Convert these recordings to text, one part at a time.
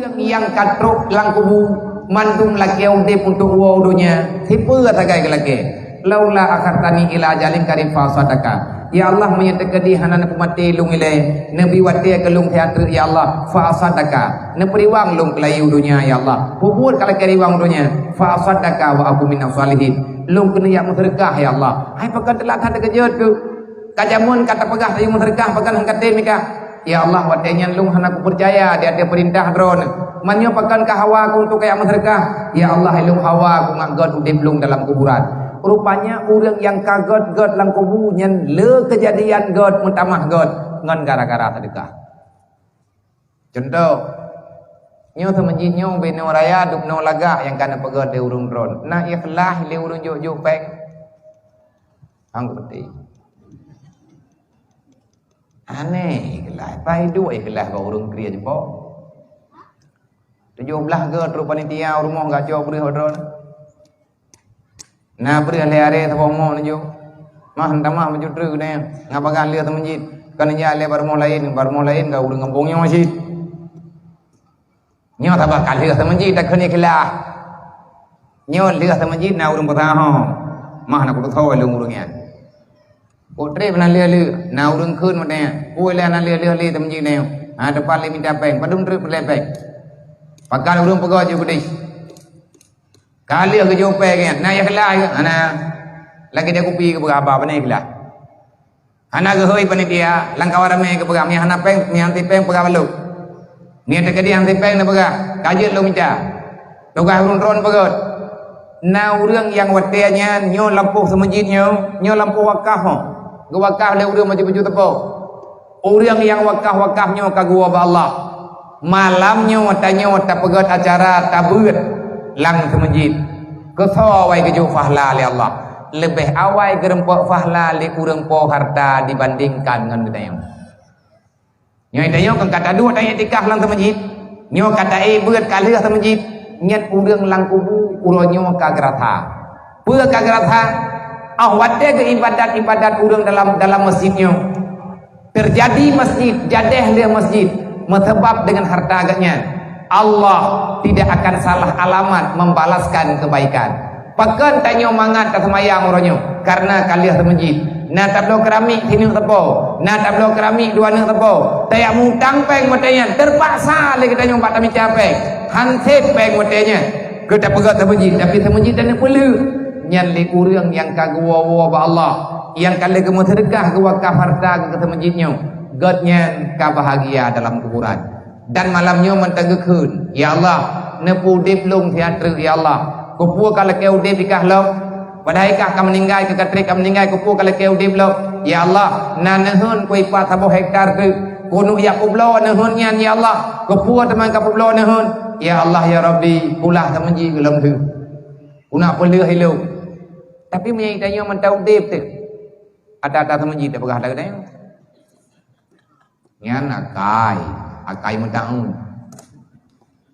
urang yang katruk lang kubu mandum laki udip untuk dunia tipu atagai laki laula akhartani ila ajalin karim fa sadaka ya Allah menyatakan di hanan pemati lung ile nabi wati kelung teater ya Allah fa sadaka ne periwang lung kelayu dunia ya Allah bubur kalau keriwang dunia fa sadaka wa aku minas salihin lung kena yang sedekah ya Allah hai pakan telah ada kejut tu kajamun kata pegah tayu sedekah pakan hangkat mika ya Allah watenya lung hana aku percaya dia ada perintah dron manyo pakan ka hawa ku untuk kayak sedekah ya Allah lung hawa ku ngagod udip lung dalam kuburan rupanya orang yang kagot god lang kubunya le kejadian god mutamah god ngan gara-gara sedekah contoh nyo temenjin nyo beno raya duk no laga yang kana pegod de urung dron na ikhlas le urung juk peng hang peti aneh ikhlas pai dua ikhlas ka urung kriya jepo 17 god ru panitia rumah gajo beri dron na beri ale thawmo njo mah ndamah mujudru ne ngabagan lia temenjin kan nya le barmo lain ga urung ngambong nyo sih nyo tabah kali temenjin tak khani khila nyo lia temenjin na urung patah ho mah na ku thaw lung urung ya putre bana lia na urung khun mane oi le na lia temenjin ne ha depan le minta peng padum tre peng pakal urung pego ju gede kali ke jope kan na ya kala ana lagi dia kopi ke berapa bani kala ana ke hoi panitia langkawara me ke berapa hana peng ni anti peng berapa lu ni ada kedi anti peng na berapa kajet lu minta tugas urun ron begot na urang yang watenya nyo lampu semajid nyo lampu wakaf ke wakaf le urang maju tepo urang yang wakaf nyo ka gua ba Allah malamnya watanya tak pegot acara tabut lang semajid ke sawai ke jo fahla li Allah lebih awai ke rempok fahla li urang po harta dibandingkan dengan kita yang nyai kan kata dua tanya tikah lang semajid nyo kata beut kalih semajid nyat urang lang kubu uronyo kagratha pu kagratha wate ke ibadat urang dalam masjidnya terjadi masjid jadeh dia masjid mesebab dengan harta agaknya Allah tidak akan salah alamat membalaskan kebaikan. Pakan tanyo mangat ka semayang uronyo karena kaliah semajid. Na tablo keramik sini tepo. Na tablo keramik dua nang tepo. Tayak mutang peng matanya terpaksa le kita nyompak tami capek. Hansip peng matanya. Kita pegat semajid tapi semajid dan perlu nyan li urang yang kagua ba Allah yang kali ke sedekah ke wakaf harta ke semajidnya. Godnya kabahagia dalam kuburan. Dan malamnya mentenggekeun ya Allah nepu dip lung teater ya Allah kupu kalau kau dip ikah lo padahal ikah kam meninggal ke katrik kam meninggal kupu kalau kau dip lo ya Allah na nehun ku ipat 10 hektar ke kunu ya kublo nehun nyan ya Allah kupu teman ka kublo nehun ya Allah ya Rabbi ulah temenji gelem tu una peleu hilau tapi menyai tanya mentau dip tu ada temenji tak pegah dah katanya nyan akai mentang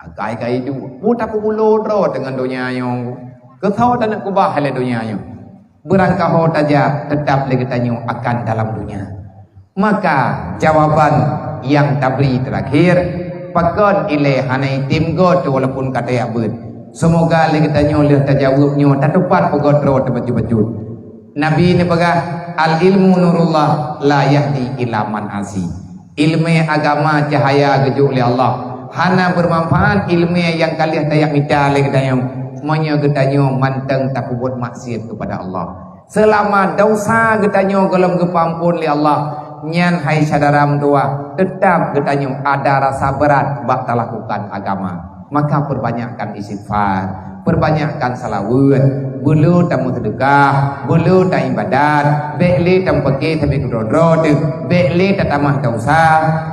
akai kai itu puta pulo ro dengan dunia yang ke tahu dan ku bah le dunia yang berangkah ho taja tetap lagi tanyo akan dalam dunia maka jawaban yang tabri terakhir pakon ile hanai tim god walaupun kata ya beut semoga lagi tanyo leh tajawabnyo tak tepat pegod ro tepat-tepat nabi ni pegah al ilmu nurullah la yahdi ila man asi ilmu agama cahaya gejuk oleh Allah hana bermanfaat ilmu yang kalian tayak minta oleh kita yang monya getanyo manteng tak buat maksiat kepada Allah selama dosa getanyo gelem gepampun oleh Allah nyan hai sadaram doa tetap getanyo ada rasa berat bak lakukan agama maka perbanyakkan istighfar perbanyakkan salawat bulu tamu sedekah bulu ta ibadat beli tam pagi tapi kudrodro tu beli tatamah dosa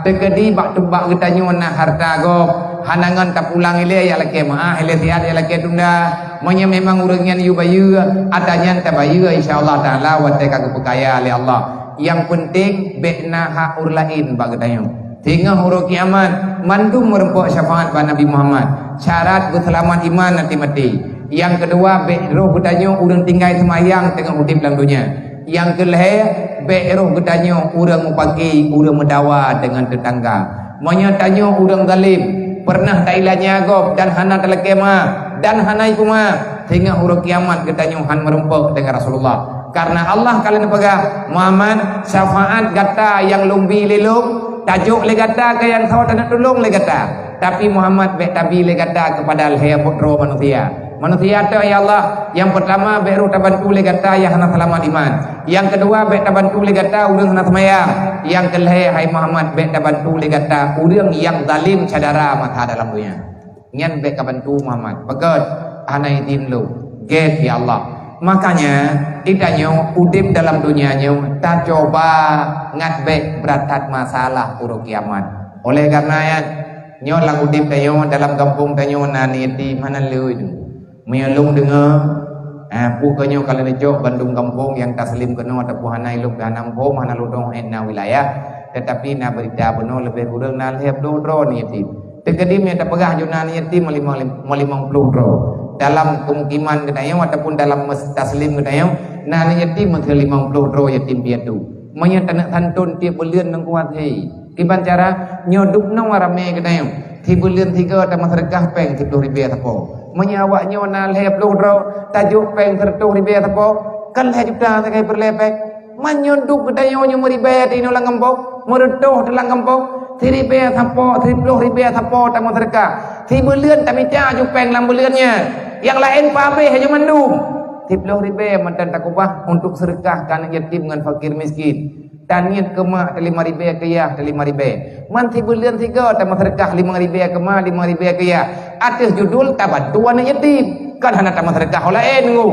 tegedi bak tebak getanyo na harta go hanangan tak pulang ile ya laki maah ile tiad ya laki tunda monya memang urangnya yu bayu adanya ta bayu insyaallah taala wa ta ka kaya oleh Allah yang penting bekna hak urlain bak getanyo tinggal huruf kiamat mandum merempok syafaat pada Nabi Muhammad syarat berselamat iman nanti mati yang kedua be roh getanyo urang tinggal semayang tengah hudip dalam dunia yang kelih be roh getanyo urang mupaki urang mendawa dengan tetangga monya tanyo urang zalim pernah tailanya gob dan hana telekema dan hanai kuma sehingga huruf kiamat kita nyuhan merempuk dengan Rasulullah. Karena Allah kalian pegah Muhammad syafaat gata yang lumbi lelung tajuk le gata ke yang sawat nak tolong le gata. Tapi Muhammad bek tabi le gata kepada al-hayya putro manusia. Manusia tu ya Allah, yang pertama bek ru tabantu le gata yang hana selamat iman. Yang kedua bek tabantu le gata urang hana semayang. Yang kelih hai Muhammad bek tabantu le gata urang yang zalim cadara mata dalam dunia. Ngan bek tabantu Muhammad. Betul hanai din lu. Get ya Allah. Makanya itanya udip dalam dunianya tak coba ngatbek beratat masalah puruk kiamat. Oleh karena ya nyo lang udip tayo dalam kampung tayo naniti mana lu itu. Mayalung dengar pukanyo kalau nejo Bandung kampung yang taslim keno ataupun hanai luk ganam po mana ludong enna wilayah tetapi na berita beno lebih kurang na lehap do ni itu. Tekedim yang terpegah junan itu melimang puluh ro. Dalam kemukiman kedayo ataupun dalam taslim kedayo na yatim menteri 50 ro yatim piatu manya tanak tantun ti belian nang kuat hei kiban cara nyoduk nang warame kedayo ti belian 3 ta masyarakat peng 10 ribu tapo manya awak nyo na le 10 ro tajuk peng 10 ribu tapo kan le juta sakai perlepek manyoduk kedayo nyo meribe ti no lang kampung meredoh dalam kampung 10 ribu tapo 10 ribu tapo ta masyarakat ti belian ta bica ju peng lam beliannya yang lain pabe hanya mandum 10 ribu mantan takubah untuk sedekahkan yatim dengan fakir miskin taniat kema 5 ribu kaya 5 ribu manti bulan 3 tambah sedekah 5 ribu kema 5 ribu kaya atas judul tabantuan yatim kan hana tambah sedekah lain ngu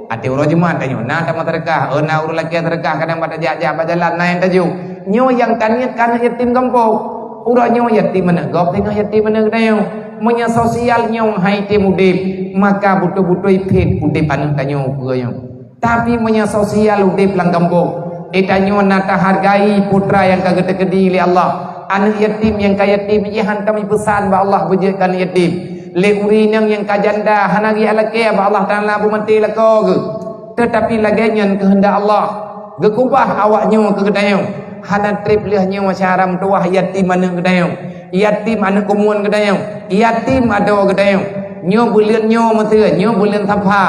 ati uro jemaat tanyo na tambah sedekah na uro laki sedekah kadang pada jajah berjalan naik tajuk nyo yang taniat kan yatim kampung uro nyo yatim mana gop tengah yatim mana kedayo menya sosialnya hai tim udip maka butuh-butuh ipit udip anu tanyo kuyo tapi menya sosial udip lang kampung itanyo nata hargai putra yang kagede-gede li Allah anak yatim yang kayatim ihan kami pesan ba Allah bujurkan yatim le urinang yang kajanda hanagi alake ba Allah taala bu mati lako ge tetapi lagenyan kehendak Allah gekubah awaknya kegedayo hana trip liahnya masyaram tuah yatim mana kedayo yatim anak kumuan kedayo yatim ada kedayo nyo bulian nyo mete nyo bulian thapa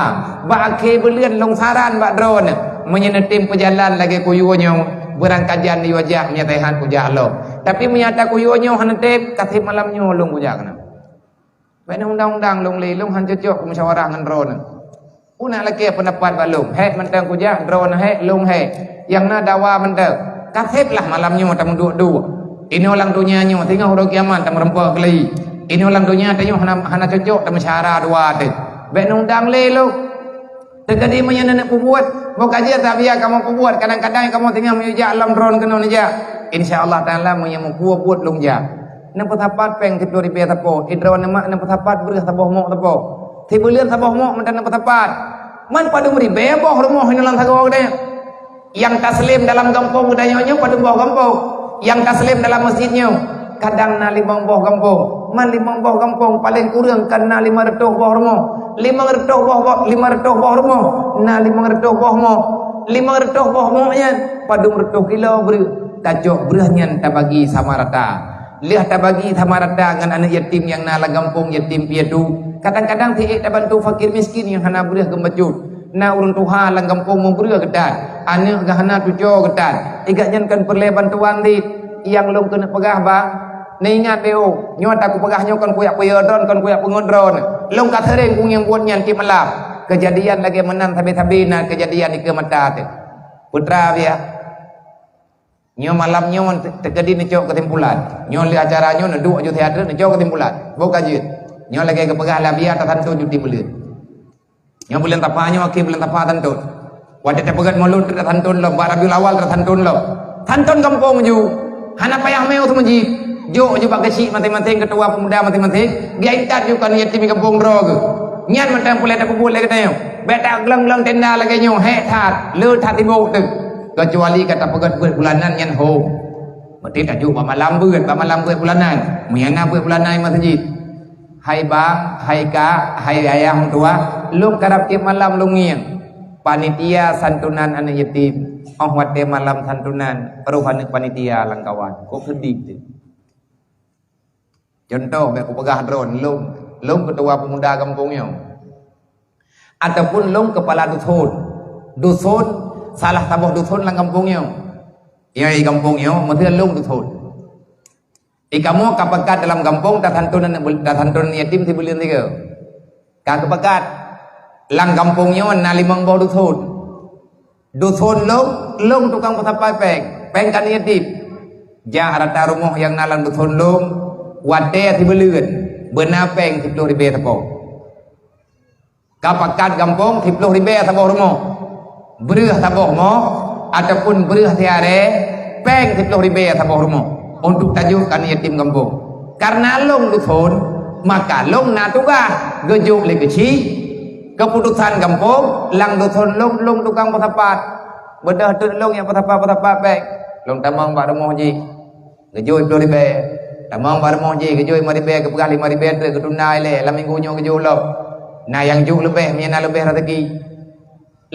ba ke bulian longsaran ba drone menyenetim pejalan lagi kuyuonyo berang kajian di wajah nyatahan kujah lo tapi menyata kuyuonyo hanetep katip malamnyo long kujah kana bae undang-undang long li long han cocok musyawarah ngan drone una lagi pendapat ba long he mentang kujah drone he long he yang na dawa mentang katip lah malamnyo tam dua ini orang dunianya tinggal huruf kiamat tam rempah kali ini orang dunia tanyo hana cocok tam syara dua tu bae undang le lo terjadi menyenek kubuat mau kaji tak biar kamu kubuat kadang-kadang kamu tinggal menjak alam drone kena nija insyaallah taala menyamu kubuat long ja nampak tapat peng 10 ribu tapo drone mak nampak tapat berah taboh mok tapo tibulian taboh mok mentan nampak tapat man padu ribu boh rumah hinalang tagaw gede yang taslim dalam kampung budayanya padu boh kampung yang taslim dalam masjidnya kadang na 5 boh kampung man 5 boh kampung paling kurang kena 500 boh rumah 500 boh rumah na 500 boh mo 500 boh mo nya padu 100 kilo ber tajuk berahnya ta bagi sama rata lihat ta bagi sama rata dengan anak yatim yang na kampung yatim piatu kadang-kadang tiik ta bantu fakir miskin yang hana berah gembacut na urang tuha lang kampung mo berah kedan anak gahana tujo kedan igaknya kan perle bantuan di yang long kena pegah ba ni ingat deo nyo tak ku pegah nyo kan kuyak peyodon kan kuyak pengodron long ka tereng ku yang buat nyan ki malam kejadian lagi menan tabe-tabe na kejadian di kemata tu putra dia nyo malam nyo terjadi ni cok ketimpulan nyo li acara nyo nduk ju teater ni cok ketimpulan bo kajit nyo lagi ke pegah la biar ta tantu juti bulan nyo bulan tapa nyo ke bulan tapa tantu wadah ta pegat mulut ta tantun lo barabil awal ta tantun lo tantun kampung ju hana payah meu tu menji jo ju bak kecil mati-mati ketua pemuda mati-mati dia intat ju kan yatim kampung drog nyan mentang pulai tak kubur lagi tanya beta gelang-gelang tenda lagi nyo he that le that tibo tu kecuali kata pegat bulanan nyan ho mati tak ju malam beut bulanan muyana beut bulanan masjid hai ba hai ka hai ayah tua lung karap ke malam lungiang panitia santunan anak yatim wate malam santunan perubahan panitia langkawan kok sedih tu Contoh aku pegah drone long ketua pemuda kampungnya ataupun long kepala dusun salah tabuh dusun lang kampungnya ya di kampungnya mesti long dusun kamu kapakat dalam kampung tatantunan yatim si bulan tiga kapakat lang kampungnya na limang bau dusun long tukang pasapai peng kan yatim ja rata rumah yang nalang dusun long wate si bulan benar peng 10 ribu tapo kapakat kampung 10 ribu tapo rumah berah tapo mo ataupun berah tiare peng 10 ribu tapo rumah untuk tajukkan yatim kampung karena long dusun maka long na tugas gejuk le kecil keputusan kampung lang dusun long tukang pasapat bedah tu long yang pasapat peng long tamang ba rumah ji gejuk 10 ribu tamang bar moji kejoy mari be ke pegali mari be ke tunai le la minggu nyo kejoy lo na yang juk lebih miana lebih rezeki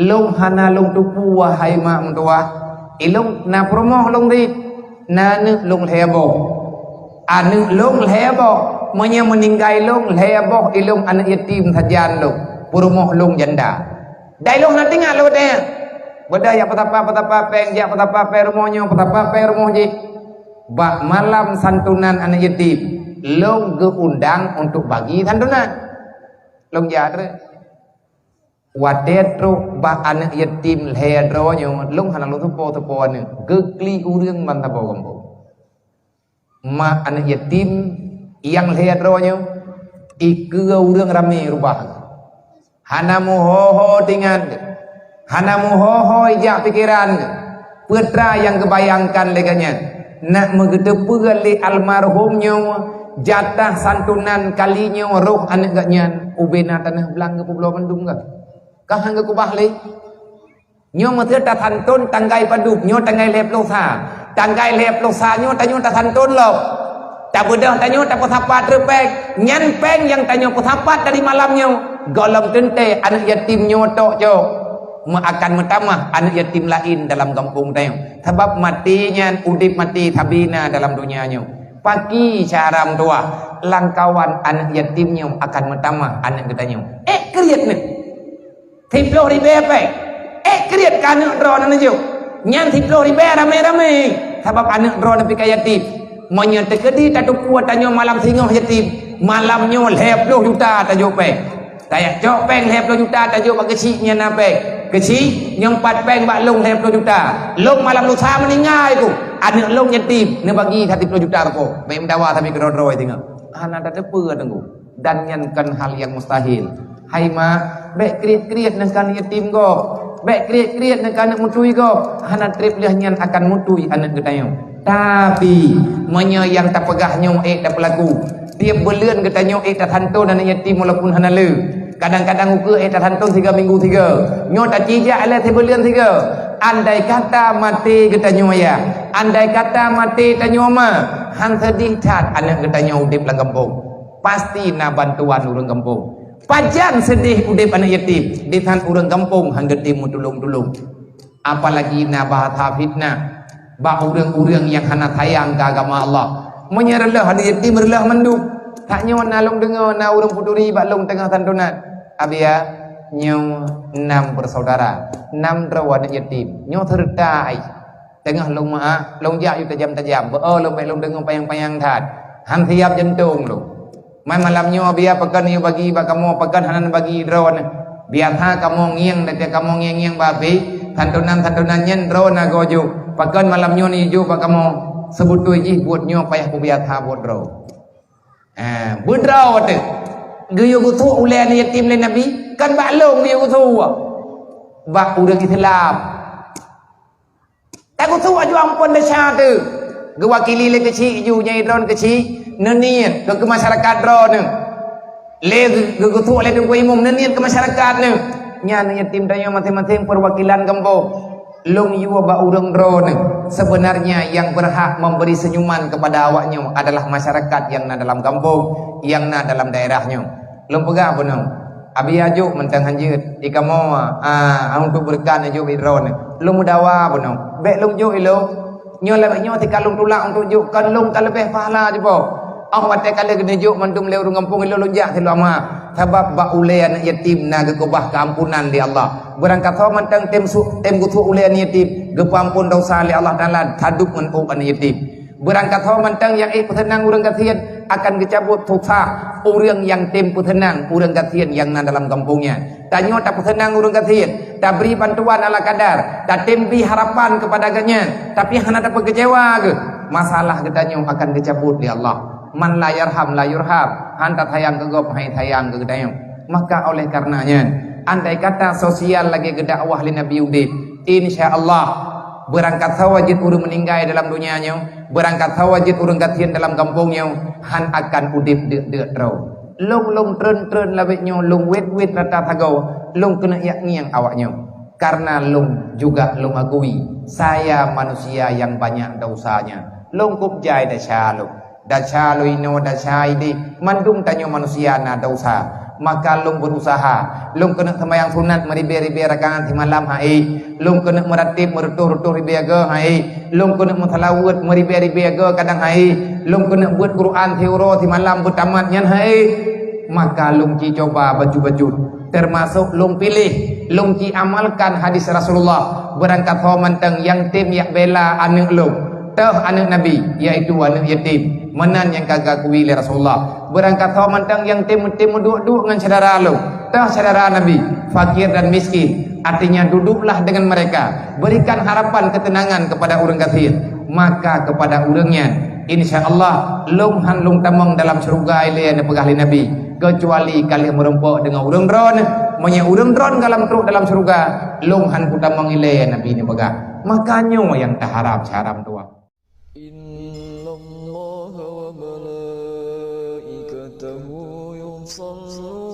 long hana long tupu wahai mak mentua ilong na promoh long di na nu long lebo anu long lebo monya meninggai long lebo ilong anak yatim sajan long promoh long janda dai long na tinggal lo de beda ya patapa peng ya patapa pe rumahnya patapa pe rumah ji bak malam santunan anak yatim long geundang untuk bagi santunan long jadre wadetro bak anak yatim hedro nyo long hanang lu tupo ni gekli urang mantabo kampo ma anak yatim yang hedro nyo ikeu urang rame rubah hanamu hoho tingan hanamu hoho ijak pikiran putra yang kebayangkan leganya nak mengedepan li almarhumnya jatah santunan kalinya roh anak gaknya ubena tanah belang ke pulau Bandung ke kahang ke kubah li nyo mesti ta santun tanggai padup nyo tanggai lep losa tanggai lep losa nyo tanyo ta santun lo tak bedah tanyo tak pasapat repek nyan peng yang tanyo pasapat dari malamnya golong tente anak yatim nyo tok jo akan mentamah anak yatim lain dalam kampung tayo sebab matinya udip mati tabina dalam dunianya pagi cara tua langkawan anak yatimnya akan mentamah anak katanya kriat ni 10 ribu apa kriat kan anak drone aja nyan 10 ribu rame sebab anak drone pika yatim monya tekedi tatu kuat tanyo malam singoh yatim malamnya lep 10 juta tajuk pe tayak cok peng lep 10 juta tajuk bak kecilnya nape kecil yang 4 peng bak long 10 juta long malam lusa meninggal itu anak long yatim ne bagi 10 juta ko bae mendawa tapi kerodroi tinggal anak ada depe tenggu dan nyankan hal yang mustahil hai ma bae kriat nang kan yatim go bae kriat nang kan mutui go anak trip liah nyan akan mutui anak getayo tapi monya yang tak pegahnya tak pelaku tiap bulan getayo tak hantu anak yatim walaupun hana le kadang-kadang ukur tak hantung 3 minggu 3 nyo tak cijak ala 3 bulan 3 andai kata mati kita nyo ya andai kata mati tanyo ma hang sedih tat anak kita nyo udip lang kampung pasti na bantuan urang kampung pajan sedih udip anak yatim di tan urang kampung hang getim tulung-tulung apalagi na bahasa fitnah ba urang-urang yang hana sayang ke agama Allah menyerlah anak yatim relah menduk tak nyo nalung dengar na urang puturi bak long tengah santunan abia nyo 6 bersaudara 6 anak yatim nyo terdai tengah long ma long ja yu tajam-tajam long bae long dengar payang-payang that ham siap jantung lu mai malam nyo abia pekan yu bagi bak kamu pekan hanan bagi drone biar ha kamu ngiang dan kamu ngiang babi santunan nyen drone goju pekan malam nyo ni ju bak kamu sebut tu ji buat nyo payah ku biar ha buat drone budraw tu geyo gutu ule ni yatim le nabi kan baklong dia gutu bak urang Islam tak gutu aju ampun dasar tu gewakili le kecil ju nyai drone kecil neniat ke masyarakat drone le gutu le ku imum neniat ke masyarakat ne nya yatim dayo masing-masing perwakilan kampung long yuwa ba urang drone sebenarnya yang berhak memberi senyuman kepada awaknya adalah masyarakat yang na dalam kampung yang na dalam daerahnya long pegah punong abi ajuk mentang hanjut ikamo untuk berkan ajuk drone long mudawa punong be long jo ilo nyo lebih nyo ti kalung tulak untuk juk kan long kan lebih pahala jepo Awat kala kena juk mantum le urang kampung lo lonjak telu ama. Sebab ba ulai anak yatim na gekobah keampunan di Allah. Berangkat tho mantang tem gutu ulai anak yatim, gepampun dosa li Allah Taala taduk men anak yatim. Berangkat tho mantang yang petenang urang katian akan dicabut tuksa orang yang tem petenang urang katian yang na dalam kampungnya. Tanyo tak petenang urang katian, tak beri bantuan ala kadar, tak tembi harapan kepada ganya, tapi hana dapat kecewa ke. Masalah ketanyo akan dicabut di Allah. Man la yarham la yurham, hanta tayang kegop hai tayang ke gedayang. Maka oleh karenanya, andai kata sosial lagi gedakwah li Nabi Udin, insyaallah berangkat sawajid urang meninggal dalam dunianya, berangkat sawajid urang katian dalam kampungnya, han akan udip de terau. Long tren labetnya, long wet rata tagaw, long kena yak ngiang awaknya. Karena long juga long akui, saya manusia yang banyak dosanya. Long kup jai dah syaluk. Dacha lo ino dacha ini mandung tanyo manusia na dosa maka lung berusaha lung kena sembahyang sunat meribe rakaat di malam hai lung kena meratib merutuh ribiaga hai lung kena mentalawat meribe kadang hai lung kena buat Quran teuro di malam bertamat nyan hai maka lung ki coba baju termasuk lung pilih lung ki amalkan hadis Rasulullah berangkat ho manteng yang tim yak bela anak lung teh anak Nabi yaitu anak yatim menan yang kagak kuwi Rasulullah berangkat tau mantang yang tim duduk dengan saudara lu tah saudara Nabi fakir dan miskin artinya duduklah dengan mereka berikan harapan ketenangan kepada orang kafir maka kepada orangnya insyaallah lung han lung tamang dalam surga ile pegahli Nabi kecuali kalian merempok dengan orang dron menya orang dron dalam surga lung han putamang ile Nabi ni pegah makanya yang taharap syaram tua وملائكته يصلون